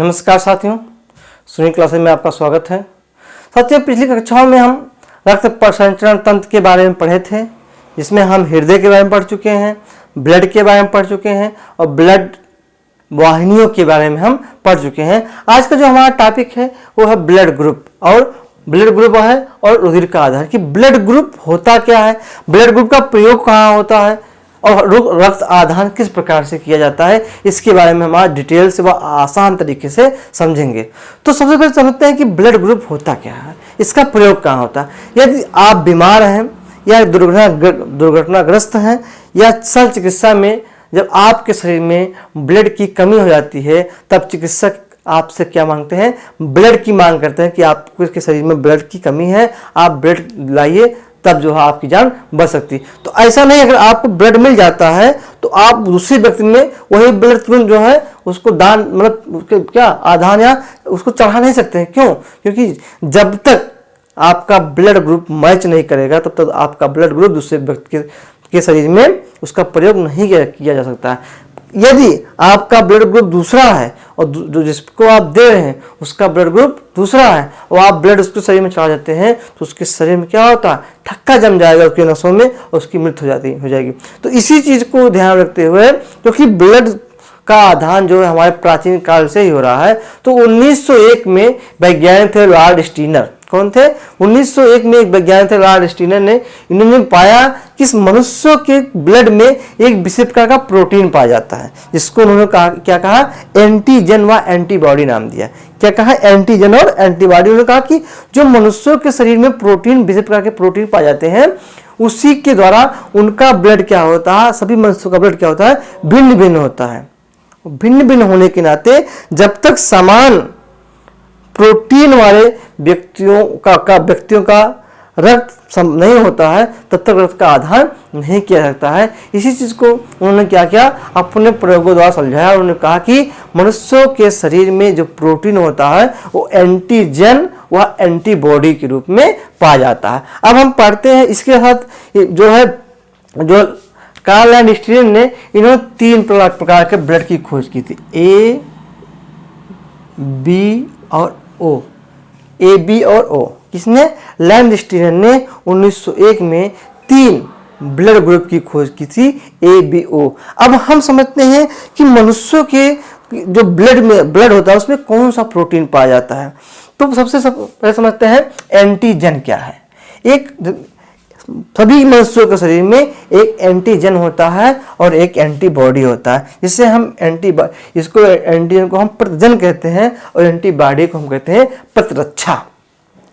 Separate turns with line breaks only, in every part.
नमस्कार साथियों, सुनी क्लासेस में आपका स्वागत है। साथियों, पिछली कक्षाओं में हम रक्त प्रसंचरण तंत्र के बारे में पढ़े थे, जिसमें हम हृदय के बारे में पढ़ चुके हैं, ब्लड के बारे में पढ़ चुके हैं और ब्लड वाहिनियों के बारे में हम पढ़ चुके हैं। आज का जो हमारा टॉपिक है वो है ब्लड ग्रुप, और ब्लड ग्रुप है और रुधिर का आधार कि ब्लड ग्रुप होता क्या है, ब्लड ग्रुप का प्रयोग कहाँ होता है और रक्त आदान किस प्रकार से किया जाता है, इसके बारे में हम आज डिटेल से व आसान तरीके से समझेंगे। तो सबसे पहले समझते हैं कि ब्लड ग्रुप होता क्या है, इसका प्रयोग कहाँ होता है। यदि आप बीमार हैं या दुर्घटनाग्रस्त हैं या शल्य चिकित्सा में जब आपके शरीर में ब्लड की कमी हो जाती है, तब चिकित्सक आपसे क्या मांगते हैं, ब्लड की मांग करते हैं कि आपके शरीर में ब्लड की कमी है, आप ब्लड लाइए, तब जो है आपकी जान बच सकती है। तो ऐसा नहीं, अगर आपको ब्लड मिल जाता है तो आप दूसरे व्यक्ति में वही ब्लड तुरंत जो है उसको दान मतलब क्या आधान या उसको चढ़ा नहीं सकते हैं। क्यों? क्योंकि जब तक आपका ब्लड ग्रुप मैच नहीं करेगा तब तक आपका ब्लड ग्रुप दूसरे व्यक्ति के शरीर में उसका प्रयोग नहीं किया जा सकता है। यदि आपका ब्लड ग्रुप दूसरा है और जो जिसको आप दे रहे हैं उसका ब्लड ग्रुप दूसरा है और आप ब्लड उसके शरीर में चढ़ा देते हैं तो उसके शरीर में क्या होता है, थक्का जम जाएगा उसके नसों में और उसकी मृत्यु हो जाएगी। तो इसी चीज को ध्यान रखते हुए, क्योंकि ब्लड का आदान जो है हमारे प्राचीन काल से ही हो रहा है, तो 1901 में वैज्ञानिक थे लॉर्ड स्टीनर। कौन थे? 1901 में एक वैज्ञानिक थे लॉर्ड स्टीनर ने, इन्होंने पाया कि इस मनुष्यों के ब्लड में एक विशेष प्रकार का प्रोटीन पाया जाता है, जिसको उन्होंने कहा, क्या कहा, एंटीजन व एंटीबॉडी नाम दिया। क्या कहा? एंटीजन और एंटीबॉडी। उन्होंने कहा कि जो मनुष्यों के शरीर में प्रोटीन, विशेष प्रकार के प्रोटीन पाए जाते हैं, उसी के द्वारा उनका ब्लड क्या होता है, सभी मनुष्यों का ब्लड क्या होता है, भिन्न भिन्न होता है। भिन्न भिन्न होने के नाते जब तक समान प्रोटीन वाले व्यक्तियों का रक्त नहीं होता है तब तक रक्त का आदान नहीं किया जाता है। इसी चीज को उन्होंने क्या किया, अपने प्रयोगों द्वारा समझाया। उन्होंने कहा कि मनुष्यों के शरीर में जो प्रोटीन होता है वो एंटीजन व एंटीबॉडी के रूप में पाया जाता है। अब हम पढ़ते हैं इसके साथ जो कार्ल एंड स्टीनर ने, इन्होंने 3 प्रकार के ब्लड की खोज की थी, ए, बी और ओ। ए, बी और ओ किसने? लैंड स्टीनर ने 1901 में 3 ब्लड ग्रुप की खोज की थी, ए, बी, ओ। अब हम समझते हैं कि मनुष्यों के जो ब्लड होता है उसमें कौन सा प्रोटीन पाया जाता है। तो सबसे पहले समझते हैं एंटीजन क्या है। सभी मनुष्यों के शरीर में एक एंटीजन होता है और एक एंटीबॉडी होता है, जिससे हम एंटीजन को हम प्रतिजन कहते हैं और एंटीबॉडी को हम कहते हैं प्रतिरक्षा।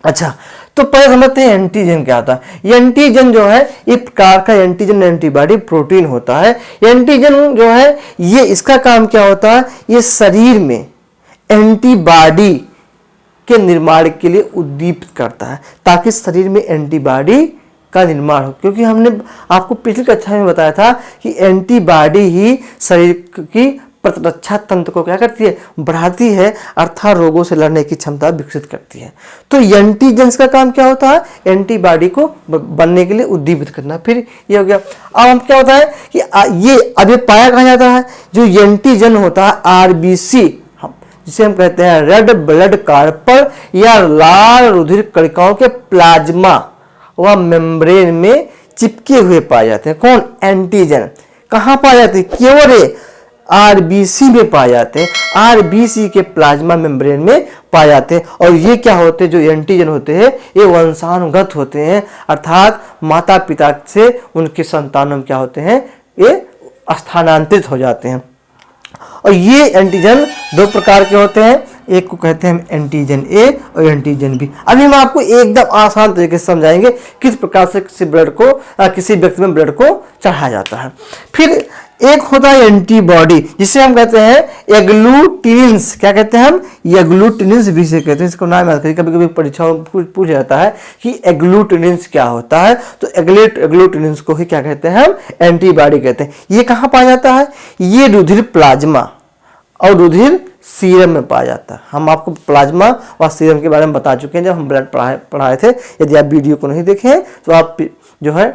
अच्छा, तो पहले समझते हैं एंटीजन क्या होता है। एंटीजन जो है एक प्रकार का एंटीजन एंटीबॉडी प्रोटीन होता है। एंटीजन जो है ये इसका काम क्या होता है, ये शरीर में एंटीबॉडी के निर्माण के लिए उद्दीपित करता है ताकि शरीर में एंटीबॉडी का निर्माण हो। क्योंकि हमने आपको पिछली कक्षा में बताया था कि एंटीबॉडी ही शरीर की प्रतिरक्षा तंत्र को क्या करती है, बढ़ाती है, अर्थात रोगों से लड़ने की क्षमता विकसित करती है। तो एंटीजेंस का काम क्या होता है, एंटीबॉडी को बनने के लिए उद्दीपित करना। फिर ये हो गया। अब हम क्या होता है कि ये पाया कहाँ जाता है, जो एंटीजन होता है आरबीसी, जिसे हम कहते हैं रेड ब्लड कार्पल या लाल रुधिर कणिकाओं के प्लाज्मा वह मेम्ब्रेन में चिपके हुए पाए जाते हैं। कौन? एंटीजन। कहाँ पाए जाते हैं? केवल आरबीसी में पाए जाते हैं। आरबीसी के प्लाज्मा मेम्ब्रेन में पाए जाते हैं। और ये क्या होते हैं, जो एंटीजन होते हैं ये वंशानुगत होते हैं, अर्थात माता पिता से उनके संतानों में क्या होते हैं, ये स्थानांतरित हो जाते हैं। और ये एंटीजन 2 प्रकार के होते हैं, एक को कहते हैं एंटीजन ए और एंटीजन बी। अभी हम आपको एकदम आसान तरीके से समझाएंगे किस प्रकार से किसी व्यक्ति में ब्लड को चढ़ाया जाता है। फिर एक होता है एंटीबॉडी, जिसे हम कहते हैं एग्लूटिनिन्स। क्या कहते हैं हम? एग्लूटिनिन्स भी से कहते हैं, इसको नाम याद करिए, कभी कभी परीक्षाओं में पूछ जाता है कि एग्लूटिनिन्स क्या होता है। तो एग्लूटिनिन्स को ही क्या कहते हैं हम? एंटीबॉडी कहते हैं। ये कहाँ पाया जाता है? ये रुधिर प्लाज्मा और रुधिर सीरम में पाया जाता है। हम आपको प्लाज्मा और सीरम के बारे में बता चुके हैं जब हम ब्लड पढ़ाए थे। यदि आप वीडियो को नहीं देखे हैं तो आप जो है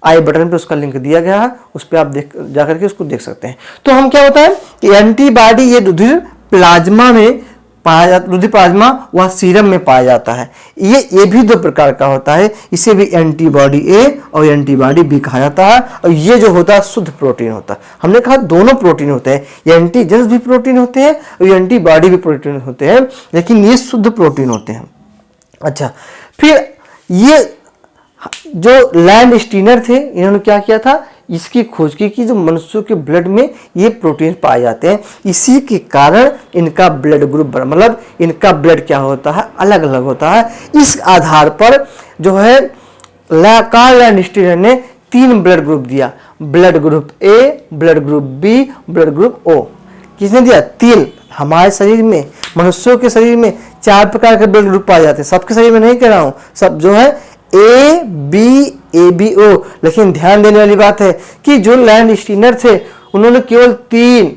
आई बटन पे उसका लिंक दिया गया है, उस पर आप जाकर के उसको देख सकते हैं। तो हम क्या होता है कि एंटीबॉडी ये रुधिर प्लाज्मा में पाया जाता, रुधिर प्लाज्मा वह सीरम में पाया जाता है। ये भी दो प्रकार का होता है, इसे भी एंटीबॉडी ए और एंटीबॉडी बी कहा जाता है। और ये जो होता है शुद्ध प्रोटीन होता है। हमने कहा दोनों प्रोटीन होते हैं, ये एंटीजेंस भी प्रोटीन होते हैं और ये एंटीबॉडी भी प्रोटीन होते हैं, लेकिन ये शुद्ध प्रोटीन होते हैं। अच्छा, फिर ये जो लैंड स्टीनर थे, इन्होंने क्या किया था, इसकी खोज की कि जो मनुष्यों के ब्लड में ये प्रोटीन पाए जाते हैं, इसी के कारण इनका ब्लड ग्रुप मतलब इनका ब्लड क्या होता है, अलग अलग होता है। इस आधार पर जो है कार्ल लैंड स्टीनर ने 3 ब्लड ग्रुप दिया, blood group A, blood group B, blood group O. किसने दिया? 3। हमारे शरीर में, मनुष्यों के शरीर में 4 प्रकार के ब्लड ग्रुप पाए जाते हैं। सबके शरीर में नहीं कह रहा हूं, सब जो है A B A B O. लेकिन ध्यान देने वाली बात है कि जो लैंड स्टीनर थे उन्होंने केवल 3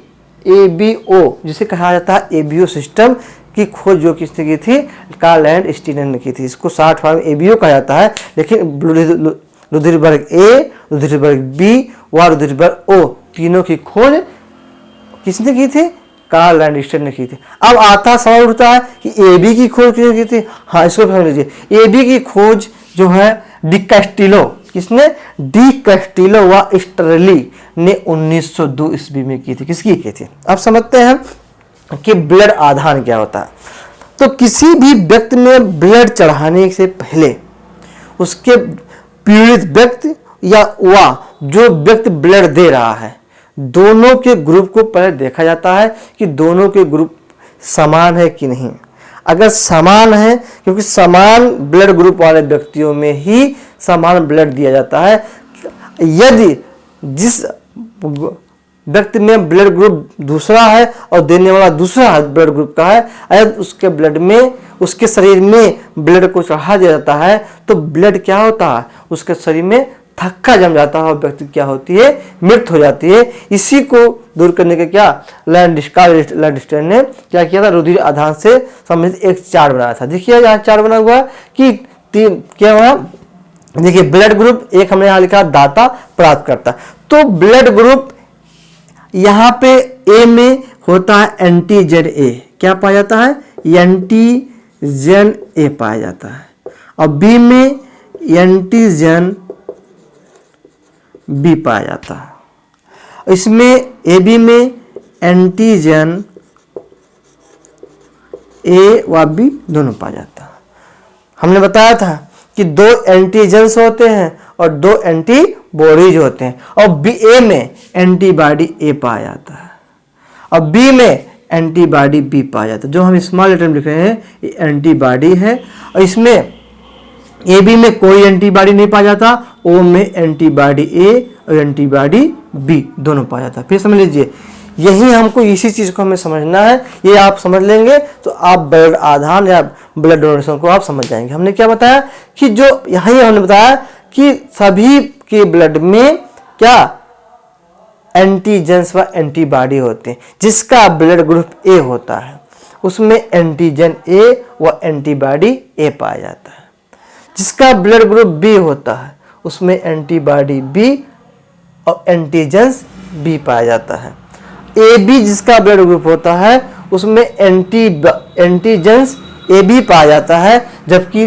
ए बी ओ, जिसे कहा जाता है एबीओ सिस्टम की खोज जो किसने की थी, कार्ल लैंड स्टीनर ने की थी। इसको शॉर्ट फॉर्म एबीओ कहा जाता है। लेकिन रुधिर वर्ग ए, रुधिर वर्ग बी व रुधिर वर्ग ओ, तीनों की खोज किसने की थी? कार्ल लैंड स्टीनर ने की थी। अब आता सवाल उठता है कि एबी की खोज किसने की थी? हाँ, इसको समझ लीजिए। एबी की खोज जो है डी कैस्टिलो, किसने? डी कैस्टिलो व स्टरली ने 1902 ईस्वी में की थी। किसकी की थी? अब समझते हैं कि ब्लड आधान क्या होता है। तो किसी भी व्यक्ति में ब्लड चढ़ाने से पहले उसके पीड़ित व्यक्ति या वह जो व्यक्ति ब्लड दे रहा है, दोनों के ग्रुप को पहले देखा जाता है कि दोनों के ग्रुप समान है कि नहीं। अगर समान है, क्योंकि समान ब्लड ग्रुप वाले व्यक्तियों में ही समान ब्लड दिया जाता है। यदि जिस व्यक्ति में ब्लड ग्रुप दूसरा है और देने वाला दूसरा ब्लड ग्रुप का है, अगर उसके ब्लड में, उसके शरीर में ब्लड को चढ़ा दिया जाता है तो ब्लड क्या होता है, उसके शरीर में थक्का जम जाता है और व्यक्ति क्या होती है, मृत हो जाती है। इसी को दूर करने के क्या लैंड स्टीनर ने क्या किया था, रुधिर आधान से संबंधित एक चार्ट बनाया था। देखिए यहाँ चार्ट बना हुआ कि 3 क्या हुआ, देखिए ब्लड ग्रुप एक हमने यहाँ लिखा दाता प्राप्त करता। तो ब्लड ग्रुप यहाँ पे ए में होता है एंटीजन ए, क्या पाया जाता है, एंटीजन ए पाया जाता है। और बी में एंटीजन बी पाया जाता है। इसमें ए बी में एंटीजन ए व बी दोनों पाया जाता है। हमने बताया था कि 2 एंटीजेंस होते हैं और 2 एंटीबॉडीज होते हैं, और बी ए में एंटीबॉडी ए पाया जाता है और बी में एंटीबॉडी बी पाया जाता है। जो हम स्मॉल लेटर में लिख रहे हैं ये एंटीबॉडी है, और इसमें ए बी में कोई एंटीबॉडी नहीं पाया जाता, ओ में एंटीबॉडी ए और एंटीबॉडी बी दोनों पाया जाता है। फिर समझ लीजिए, यही हमको इसी चीज को हमें समझना है। ये आप समझ लेंगे तो आप ब्लड आधान या ब्लड डोनेशन को आप समझ जाएंगे। हमने क्या बताया कि जो यही हमने बताया कि सभी के ब्लड में क्या एंटीजेंस व एंटीबॉडी होते हैं। जिसका ब्लड ग्रुप ए होता है उसमें एंटीजन ए व एंटीबॉडी ए पाया जाता है। जिसका ब्लड ग्रुप बी होता है उसमें एंटीबॉडी बी और एंटीजेंस बी पाया जाता है। ए बी जिसका ब्लड ग्रुप होता है उसमें एंटीजेंस ए बी पाया जाता है, जबकि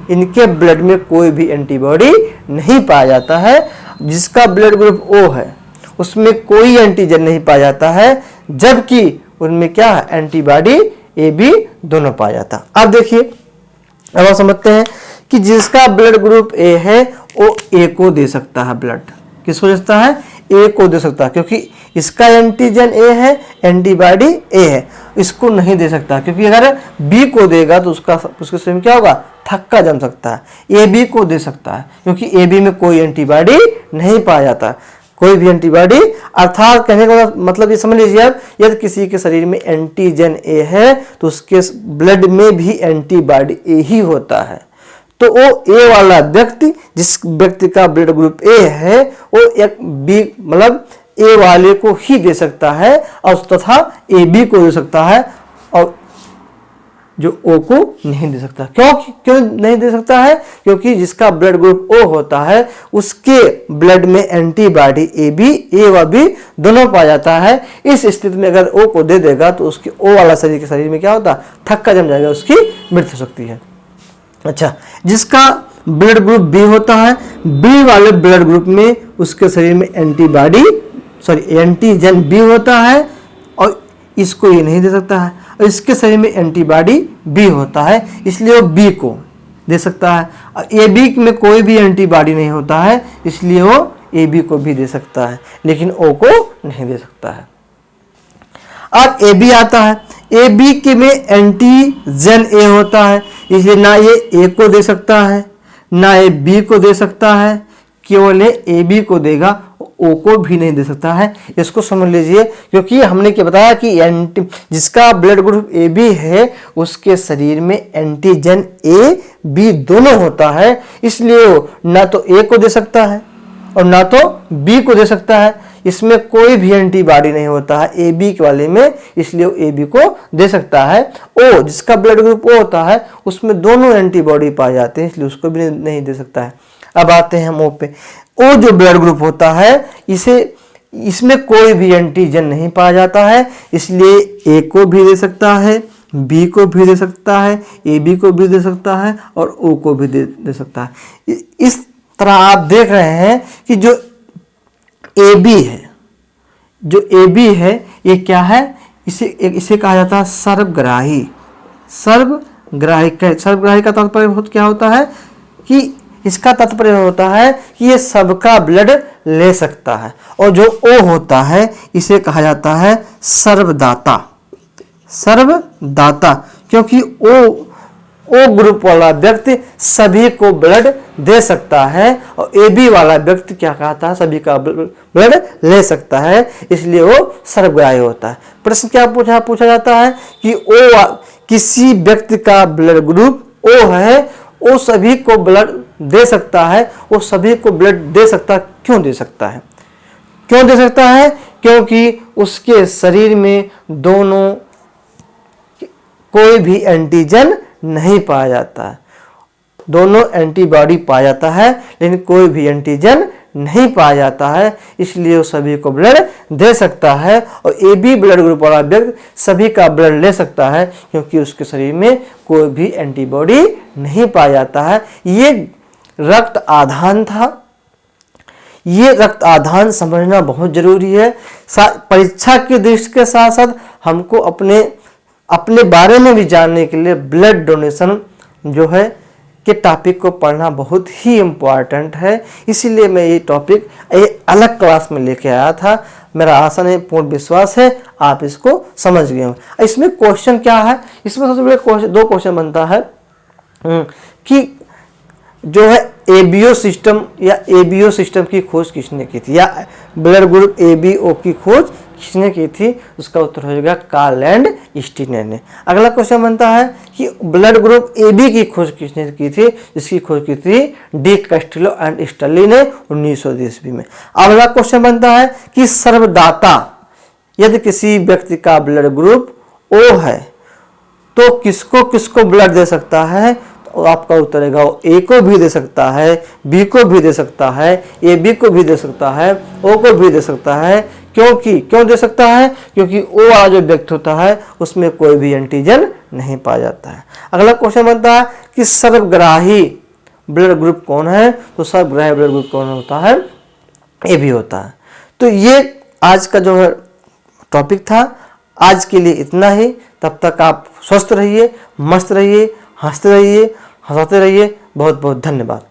इनके ब्लड में कोई भी एंटीबॉडी नहीं पाया जाता है। जिसका ब्लड ग्रुप ओ है उसमें कोई एंटीजन नहीं पाया जाता है, जबकि उनमें क्या है, एंटीबॉडी ए बी दोनों पाया जाता है। अब देखिए, अब हम समझते हैं कि जिसका ब्लड ग्रुप ए है वो ए को दे सकता है ब्लड। किसको दे सकता है? ए को दे सकता है, क्योंकि इसका एंटीजन ए है, एंटीबॉडी ए है। इसको नहीं दे सकता, क्योंकि अगर बी को देगा तो उसके शरीर में क्या होगा, थक्का जम सकता है। ए बी को दे सकता है क्योंकि ए बी में कोई एंटीबॉडी नहीं पाया जाता, कोई भी एंटीबॉडी। अर्थात कहने का मतलब ये समझ लीजिए आप, यदि किसी के शरीर में एंटीजन ए है तो उसके ब्लड में भी एंटीबॉडी ए ही होता है। तो वो ए वाला व्यक्ति, जिस व्यक्ति का ब्लड ग्रुप ए है, वो एक बी मतलब ए वाले को ही दे सकता है और तथा ए बी को दे सकता है। और जो O को नहीं दे सकता। क्यों नहीं दे सकता है? क्योंकि जिसका ब्लड ग्रुप O होता है उसके ब्लड में एंटीबॉडी ए व बी दोनों पाया जाता है। इस स्थिति में अगर O को दे देगा तो उसके O वाला शरीर के शरीर में क्या होता है? थक्का जम जाएगा, उसकी मृत्यु हो सकती है। अच्छा, जिसका ब्लड ग्रुप बी होता है, बी वाले ब्लड ग्रुप में उसके शरीर में एंटीजन बी होता है और इसको ये नहीं दे सकता है, और इसके शरीर में एंटीबॉडी बी होता है, इसलिए वो बी को दे सकता है। और ए बी में कोई भी एंटीबॉडी नहीं होता है, इसलिए वो ए बी को भी दे सकता है, लेकिन ओ को नहीं दे सकता है। अब ए बी आता है, ए बी के में एंटीजन ए होता है, इसलिए ना ये ए को दे सकता है ना ये बी को दे सकता है, केवल ए बी को देगा, ओ को भी नहीं दे सकता है। इसको समझ लीजिए, क्योंकि हमने क्या बताया कि जिसका ब्लड ग्रुप ए बी है उसके शरीर में एंटीजन ए बी दोनों होता है, इसलिए वो ना तो ए को दे सकता है और ना तो बी को दे सकता है। इसमें कोई भी एंटीबॉडी नहीं होता है ए बी वाले में, इसलिए वो ए बी को दे सकता है। ओ जिसका ब्लड ग्रुप ओ होता है उसमें दोनों एंटीबॉडी पाए जाते हैं, इसलिए उसको भी नहीं दे सकता है। अब आते हैं हम ओ पे। ओ जो ब्लड ग्रुप होता है इसमें कोई भी एंटीजन नहीं पाया जाता है, इसलिए ए को भी दे सकता है, बी को भी दे सकता है, ए बी को भी दे सकता है और ओ को भी दे सकता है। इस तरह आप देख रहे हैं कि जो ए बी है ये क्या है? इसे कहा जाता है सर्वग्राही। सर्वग्राही का तात्पर्य क्या होता है कि इसका तात्पर्य होता है कि ये सबका ब्लड ले सकता है। और जो ओ होता है इसे कहा जाता है सर्वदाता। क्योंकि ओ ग्रुप वाला व्यक्ति सभी को ब्लड दे सकता है और ए बी वाला व्यक्ति क्या कहता है? सभी का ब्लड ले सकता है, इसलिए वो सर्वग्राही होता है। प्रश्न क्या पूछा जाता है कि किसी व्यक्ति का ब्लड ग्रुप ओ है, वो सभी को ब्लड दे सकता है, वो सभी को ब्लड दे सकता है। क्यों दे सकता है? क्योंकि उसके शरीर में दोनों कोई भी एंटीजन नहीं पाया जाता है। दोनों एंटीबॉडी पाया जाता है लेकिन कोई भी एंटीजन नहीं पाया जाता है, इसलिए वो सभी को ब्लड दे सकता है। और ए बी ब्लड ग्रुप वाला व्यक्ति सभी का ब्लड ले सकता है क्योंकि उसके शरीर में कोई भी एंटीबॉडी नहीं पाया जाता है। ये रक्त आधान था। ये रक्त आधान समझना बहुत जरूरी है। परीक्षा की दृष्टि के साथ साथ हमको अपने बारे में भी जानने के लिए ब्लड डोनेशन जो है के टॉपिक को पढ़ना बहुत ही इम्पोर्टेंट है। इसीलिए मैं ये टॉपिक अलग क्लास में लेके आया था। मेरा आशा नहीं, पूर्ण विश्वास है आप इसको समझ गए हो। इसमें क्वेश्चन क्या है? इसमें सबसे बड़े दो क्वेश्चन बनता है कि जो है एबीओ सिस्टम की खोज किसने की थी, या ब्लड ग्रुप एबीओ की खोज किसने की थी? उसका उत्तर हो जाएगा कार्ल एंड स्टीनर ने। अगला क्वेश्चन बनता है कि ब्लड ग्रुप एबी की खोज किसने की थी? इसकी खोज की थी डी कैस्टिलो एंड स्टर्ली ने 1920 ईस्वी में। अगला क्वेश्चन बनता है कि सर्वदाता, यदि किसी व्यक्ति का ब्लड ग्रुप ओ है तो किसको किसको ब्लड दे सकता है? तो आपका उत्तर रहेगा ए को भी दे सकता है, बी को भी दे सकता है, ए बी को भी दे सकता है, ओ को भी दे सकता है। क्यों दे सकता है? क्योंकि ओ वाला जो व्यक्ति होता है उसमें कोई भी एंटीजन नहीं पाया जाता है। अगला क्वेश्चन बनता है कि सर्वग्राही ब्लड ग्रुप कौन है? तो सर्वग्राही ब्लड ग्रुप कौन होता है? ए बी होता है। तो ये आज का जो है टॉपिक था। आज के लिए इतना ही। तब तक आप स्वस्थ रहिए, मस्त रहिए, हंसते रहिए, हंसाते रहिए। बहुत बहुत धन्यवाद।